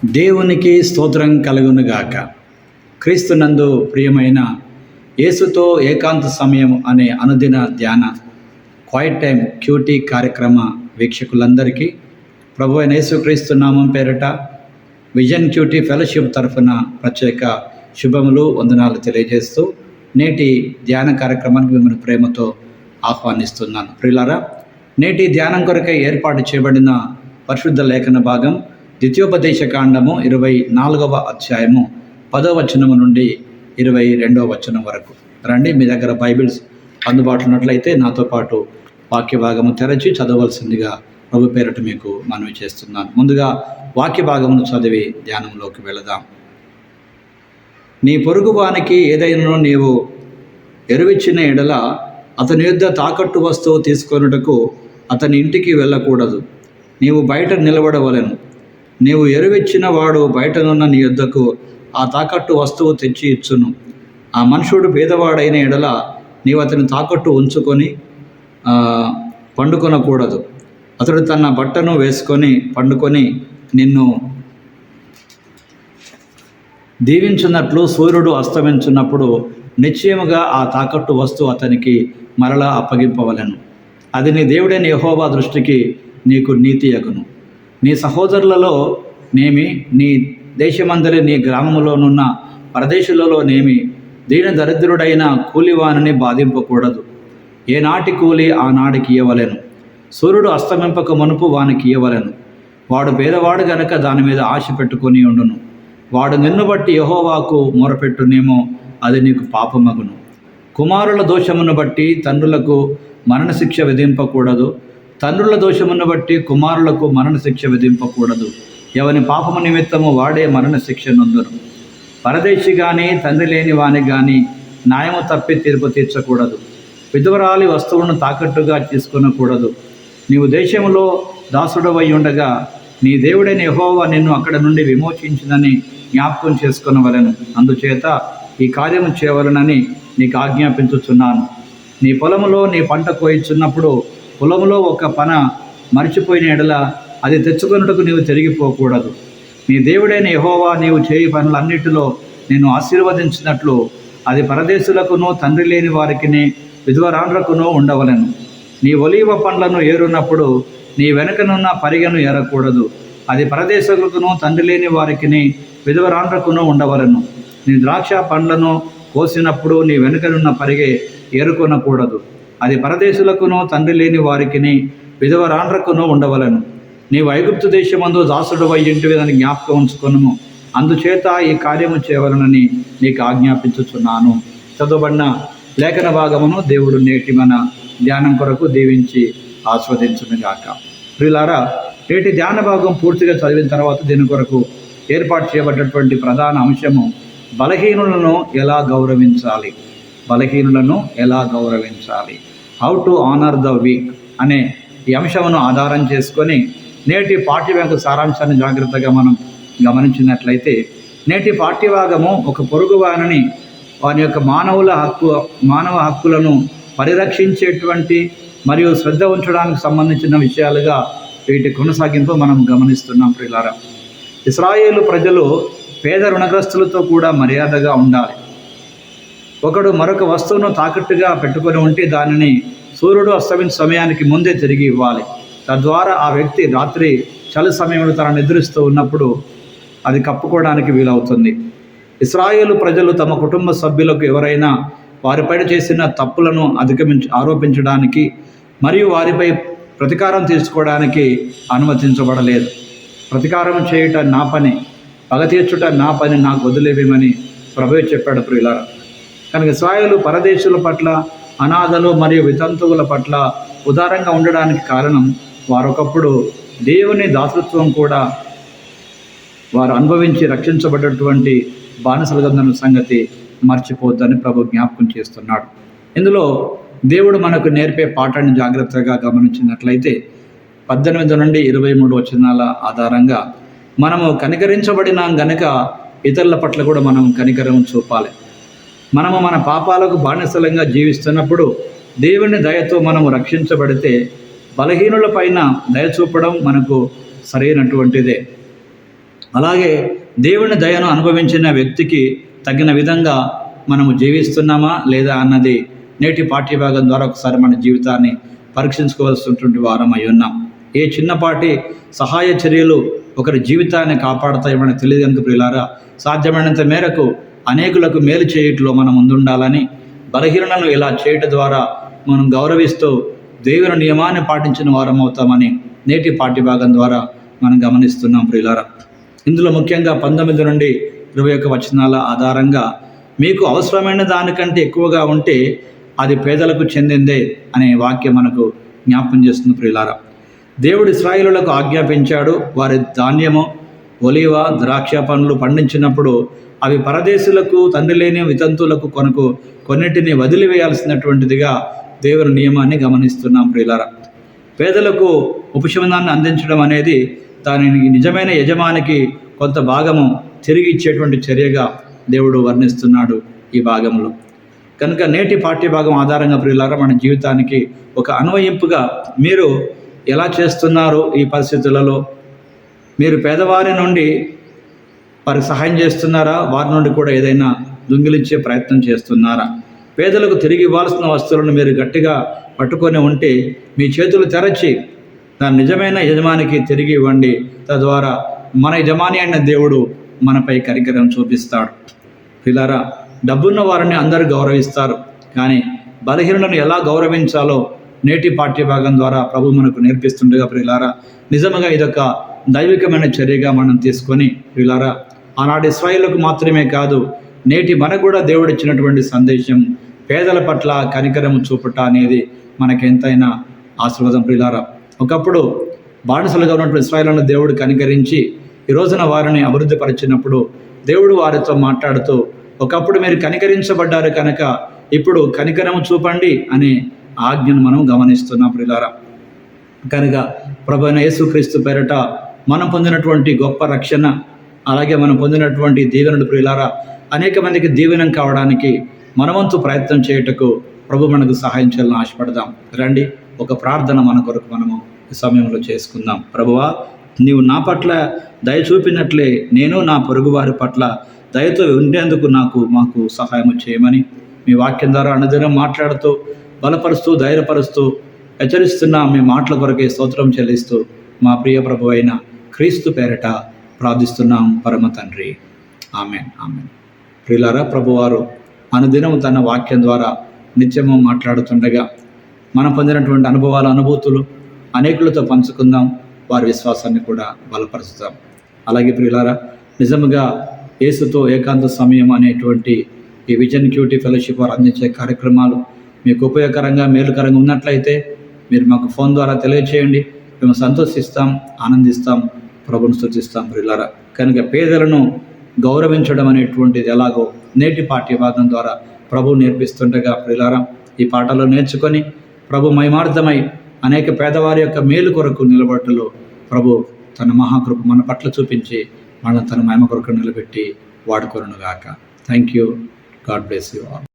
దేవునికి స్తోత్రం కలుగునుగాక. క్రీస్తునందు ప్రియమైన యేసుతో ఏకాంత సమయం అనే అనుదిన ధ్యాన క్వైట్ టైం క్యూటీ కార్యక్రమ వీక్షకులందరికీ ప్రభు అయిన యేసుక్రీస్తు నామం పేరట విజన్ క్యూటీ ఫెలోషిప్ తరఫున ప్రత్యేక శుభములు వందనాలు తెలియజేస్తూ నేటి ధ్యాన కార్యక్రమానికి మిమ్మల్ని ప్రేమతో ఆహ్వానిస్తున్నాను. ప్రియులారా, నేటి ధ్యానం కొరకై ఏర్పాటు చేయబడిన పరిశుద్ధ లేఖన భాగం ద్వితీయోపదేశ కాండము 24వ అధ్యాయము 10వ వచనము నుండి 22వ వచనం వరకు. రండి, మీ దగ్గర బైబిల్స్ అందుబాటులో ఉన్నట్లయితే నాతో పాటు వాక్య భాగము తెరచి చదవలసిందిగా ప్రభు పేరట మీకు మనవి చేస్తున్నాను. ముందుగా వాక్య భాగమును చదివి ధ్యానంలోకి వెళదాం. నీ పొరుగువానికి ఏదైనా నీవు ఎరువిచ్చిన ఎడల అతని యొద్ద తాకట్టు వస్తువు తీసుకొనుటకు అతని ఇంటికి వెళ్ళకూడదు. నీవు బయట నిలబడవలెను. నీవు ఎరువిచ్చిన వాడు బయటనున్న నీ యొద్దకు ఆ తాకట్టు వస్తువు తెచ్చి ఇచ్చును. ఆ మనుషుడు పేదవాడైన ఎడల నీవు అతని తాకట్టు ఉంచుకొని పండుకొనకూడదు. అతడు తన బట్టను వేసుకొని పండుకొని నిన్ను దీవించున్నట్లు సూర్యుడు అస్తమించున్నప్పుడు నిశ్చయముగా ఆ తాకట్టు వస్తువు అతనికి మరలా అప్పగింపవలెను. అది నీ దేవుడైన యెహోవా దృష్టికి నీకు నీతి యగును. నీ సహోదరులలో నేమి, నీ దేశమందరి నీ గ్రామములోనున్న పరదేశులలో నేమి దీన దరిద్రుడైన కూలివానిని బాధింపకూడదు. ఏనాటి కూలి ఆనాడికి ఇయ్యవలెను. సూర్యుడు అస్తమింపక మునుపు వానికి ఇయ్యవలెను. వాడు పేదవాడు గనక దాని మీద ఆశ పెట్టుకొని ఉండును. వాడు నిన్ను బట్టి యెహోవాకు మొరపెట్టునేమో అది నీకు పాపమగును. కుమారుల దోషమును బట్టి తండ్రులకు మరణశిక్ష విధింపకూడదు. తండ్రుల దోషమును బట్టి కుమారులకు మరణశిక్ష విధింపకూడదు. ఎవని పాపము నిమిత్తము వాడే మరణశిక్ష నొందును. పరదేశి కానీ తండ్రి లేని వాని కానీ న్యాయము తప్పి తీర్పు తీర్చకూడదు. విధవరాలి వస్తువును తాకట్టుగా తీసుకొనకూడదు. నీవు దేశంలో దాసుడవై ఉండగా నీ దేవుడైన యెహోవా నిన్ను అక్కడ నుండి విమోచించిందని జ్ఞాపకం చేసుకొనవలెను. అందుచేత ఈ కార్యము చేయవలనని నీకు ఆజ్ఞాపించుచున్నాను. నీ పొలములో నీ పంట కోయిచున్నప్పుడు పొలములో ఒక పన మరిచిపోయిన ఎడల అది తెచ్చుకొనుటకు నీవు తిరిగిపోకూడదు. నీ దేవుడైన యెహోవా నీవు చేయి పనులన్నిటిలో నేను ఆశీర్వదించినట్లు అది పరదేశులకును తండ్రి లేని వారికిని విధవరాండ్రకును ఉండవలెను. నీ ఒలీవ పండ్లను ఏరున్నప్పుడు నీ వెనుకనున్న పరిగెను ఏరకూడదు. అది పరదేశులకును తండ్రి లేని వారికిని విధవరాండ్రకును ఉండవలెను. నీ ద్రాక్ష పండ్లను కోసినప్పుడు నీ వెనుకనున్న పరిగె ఏరుకొనకూడదు. అది పరదేశులకును తండ్రి లేని వారికిని విధవరాండ్రకును ఉండవలెను. నీవు ఐగుప్తు దేశమందు దాసుడు ఇంటివి అని జ్ఞాపకం ఉంచుకొనుము. అందుచేత ఈ కార్యము చేయవలనని నీకు ఆజ్ఞాపించుచున్నాను. చదవబడిన లేఖన భాగమును దేవుడు నేటి మన ధ్యానం కొరకు దీవించి ఆస్వాదించునుగాక. ప్రియులారా, నేటి ధ్యాన భాగం పూర్తిగా చదివిన తర్వాత దీని కొరకు ఏర్పాటు చేయబడినటువంటి ప్రధాన అంశము బలహీనులను ఎలా గౌరవించాలి. బలహీనులను ఎలా గౌరవించాలి, how to honour the week అనే ఈ అంశమును ఆధారం చేసుకొని నేటి పాఠ్యభాగ సారాంశాన్ని జాగ్రత్తగా మనం గమనించినట్లయితే, నేటి పాఠ్యభాగము ఒక పొరుగువానిని వాని యొక్క మానవ హక్కులను పరిరక్షించేటువంటి మరియు శ్రద్ధ ఉంచడానికి సంబంధించిన విషయాలుగా వీటి కొనసాగింపు మనం గమనిస్తున్నాం. ప్రియులారా, ఇశ్రాయేలు ప్రజలు పేద రుణగ్రస్తులతో కూడా మర్యాదగా ఉండాలి. ఒకడు మరొక వస్తువును తాకట్టుగా పెట్టుకొని ఉంటే దానిని సూర్యుడు అస్తమించే సమయానికి ముందే తిరిగి ఇవ్వాలి. తద్వారా ఆ వ్యక్తి రాత్రి చలి సమయంలో తనను నిద్రిస్తూ ఉన్నప్పుడు అది కప్పుకోవడానికి వీలవుతుంది. ఇశ్రాయేలు ప్రజలు తమ కుటుంబ సభ్యులకు ఎవరైనా వారిపై చేసిన తప్పులను ఆరోపించడానికి మరియు వారిపై ప్రతీకారం తీసుకోవడానికి అనుమతించబడలేదు. ప్రతీకారం చేయుట నా పని, పగ తీర్చుట నా పని, నాకు వదిలేవేమని ప్రభువే చెప్పాడు. ప్రియులారా, కనుక ఇశ్రాయేలు పరదేశుల పట్ల, అనాథలు మరియు వితంతువుల పట్ల ఉదారంగా ఉండడానికి కారణం వారొకప్పుడు దేవుని దాతృత్వం కూడా వారు అనుభవించి రక్షించబడ్డటువంటి బానిసలుగన్న సంగతి మర్చిపోద్దని ప్రభు జ్ఞాపకం చేస్తున్నాడు. ఇందులో దేవుడు మనకు నేర్పే పాఠాన్ని జాగ్రత్తగా గమనించినట్లయితే 18 నుండి 23 వచనాల ఆధారంగా మనము కనికరించబడిన గనుక ఇతరుల పట్ల కూడా మనం కనికరం చూపాలి. మనము మన పాపాలకు బానిసలంగా జీవిస్తున్నప్పుడు దేవుని దయతో మనము రక్షించబడితే బలహీనుల పైన దయ చూపడం మనకు సరైనటువంటిదే. అలాగే దేవుని దయను అనుభవించిన వ్యక్తికి తగిన విధంగా మనము జీవిస్తున్నామా లేదా అన్నది నేటి పాఠ్యభాగం ద్వారా ఒకసారి మన జీవితాన్ని పరీక్షించుకోవాల్సినటువంటి వారం అయి ఉన్నాం. ఏ చిన్నపాటి సహాయ చర్యలు ఒకరి జీవితాన్ని కాపాడుతాయని తెలియదు కనుక ప్రియులారా, సాధ్యమైనంత మేరకు అనేకులకు మేలు చేయట్లో మనం ముందుండాలని, బలహీనలను ఇలా చేయటం ద్వారా మనం గౌరవిస్తూ దేవుని నియమాన్ని పాటించిన వారం అవుతామని నేటి పాఠ్యభాగం ద్వారా మనం గమనిస్తున్నాం ప్రియులారా. ఇందులో ముఖ్యంగా 19 నుండి 21 వచనాల ఆధారంగా మీకు అవసరమైన దానికంటే ఎక్కువగా ఉంటే అది పేదలకు చెందిందే అనే వాక్యం మనకు జ్ఞాపకం చేస్తుంది ప్రియులారా. దేవుడు ఇశ్రాయేలులకు ఆజ్ఞాపించాడు, వారి ధాన్యము, ఒలీవ, ద్రాక్ష పండ్లు పండించినప్పుడు అవి పరదేశులకు, తండ్రి లేని వితంతువులకు కొన్నిటిని వదిలివేయాల్సినటువంటిదిగా దేవుని నియమాన్ని గమనిస్తున్నాం ప్రియులారా. పేదలకు ఉపశమనాన్ని అందించడం అనేది దానిని నిజమైన యజమానికి కొంత భాగము తిరిగి ఇచ్చేటువంటి చర్యగా దేవుడు వర్ణిస్తున్నాడు ఈ భాగంలో. కనుక నేటి పాఠ్యభాగం ఆధారంగా ప్రియులారా, మన జీవితానికి ఒక అన్వయింపుగా మీరు ఎలా చేస్తున్నారు ఈ పరిస్థితులలో? మీరు పేదవారి నుండి వారికి సహాయం చేస్తున్నారా? వారి నుండి కూడా ఏదైనా దొంగిలించే ప్రయత్నం చేస్తున్నారా? పేదలకు తిరిగి ఇవ్వాల్సిన వస్తువులను మీరు గట్టిగా పట్టుకొని ఉంటే మీ చేతులు తెరచి దాని నిజమైన యజమానికి తిరిగి ఇవ్వండి. తద్వారా మన యజమాని అయిన దేవుడు మనపై కనికరం చూపిస్తాడు. ప్రియులారా, డబ్బున్న వారిని అందరూ గౌరవిస్తారు, కానీ బలహీనులను ఎలా గౌరవించాలో నేటి పాఠ్యభాగం ద్వారా ప్రభు మనకు నేర్పిస్తుండగా ప్రియులారా, నిజంగా ఇదొక దైవికమైన చర్యగా మనం తీసుకొని ప్రియులారా, ఆనాటి ఇశ్రాయేలుకు మాత్రమే కాదు, నేటి మనకు కూడా దేవుడు ఇచ్చినటువంటి సందేశం పేదల పట్ల కనికరము చూపుట అనేది మనకెంతైనా ఆశీర్వాదం ప్రియులారా. ఒకప్పుడు బానిసలుగా ఉన్నటువంటి ఇశ్రాయేలును దేవుడు కనికరించి ఈ రోజున వారిని అభివృద్ధి పరిచినప్పుడు దేవుడు వారితో మాట్లాడుతూ, ఒకప్పుడు మీరు కనికరించబడ్డారు కనుక ఇప్పుడు కనికరము చూపండి అనే ఆజ్ఞను మనం గమనిస్తున్నాం ప్రియులారా. కనుక ప్రభువైన యేసుక్రీస్తు పేరిట మనం పొందినటువంటి గొప్ప రక్షణ, అలాగే మనం పొందినటువంటి దీవెనలు ప్రియులారా, అనేక మందికి దీవెనం కావడానికి మనవంతు ప్రయత్నం చేయుటకు ప్రభు మనకు సహాయం చేయాలని ఆశపడదాం. రండి, ఒక ప్రార్థన మన కొరకు మనము ఈ సమయంలో చేసుకుందాం. ప్రభువా, నీవు నా పట్ల దయ చూపినట్లే నేను నా పొరుగువారి పట్ల దయతో ఉండేందుకు మాకు సహాయం చేయమని మీ వాక్యం ద్వారా అనుదినం మాట్లాడుతూ, బలపరుస్తూ, ధైర్యపరుస్తూ, హెచ్చరిస్తున్న మీ మాటల కొరకే స్తోత్రం చెల్లిస్తూ మా ప్రియ ప్రభు అయిన క్రీస్తు పేరిట ప్రార్థిస్తున్నాం పరమ తండ్రి. Amen, amen. ప్రియులారా, ప్రభువారు అనుదినం తన వాక్యం ద్వారా నిత్యము మాట్లాడుతుండగా మనం పొందినటువంటి అనుభవాలు, అనుభూతులు అనేకులతో పంచుకుందాం, వారి విశ్వాసాన్ని కూడా బలపరుచుతాం. అలాగే ప్రియులారా, నిజముగా యేసుతో ఏకాంత సమయం అనేటువంటి ఈ విజన్ క్యూటీ ఫెలోషిప్ వారు అందించే కార్యక్రమాలు మీకు ఉపయోగకరంగా, మేలుకరంగా ఉన్నట్లయితే మీరు మాకు ఫోన్ ద్వారా తెలియచేయండి. మేము సంతోషిస్తాం, ఆనందిస్తాం, ప్రభుని స్తుతిస్తాం ప్రియులారా. కనుక పేదలను గౌరవించడం అనేటువంటిది ఎలాగో నేటి పాఠ్యభాగం ద్వారా ప్రభు నేర్పిస్తుండగా ప్రియులారా, ఈ పాటలు నేర్చుకొని ప్రభు మహిమార్థమై అనేక పేదవారి యొక్క మేలు కొరకు నిలబడటలో ప్రభు తన మహాకృప మన పట్ల చూపించి మనం తన మహిమ కొరకు నిలబెట్టి వాడుకొనుగాక. Thank you. God bless you all.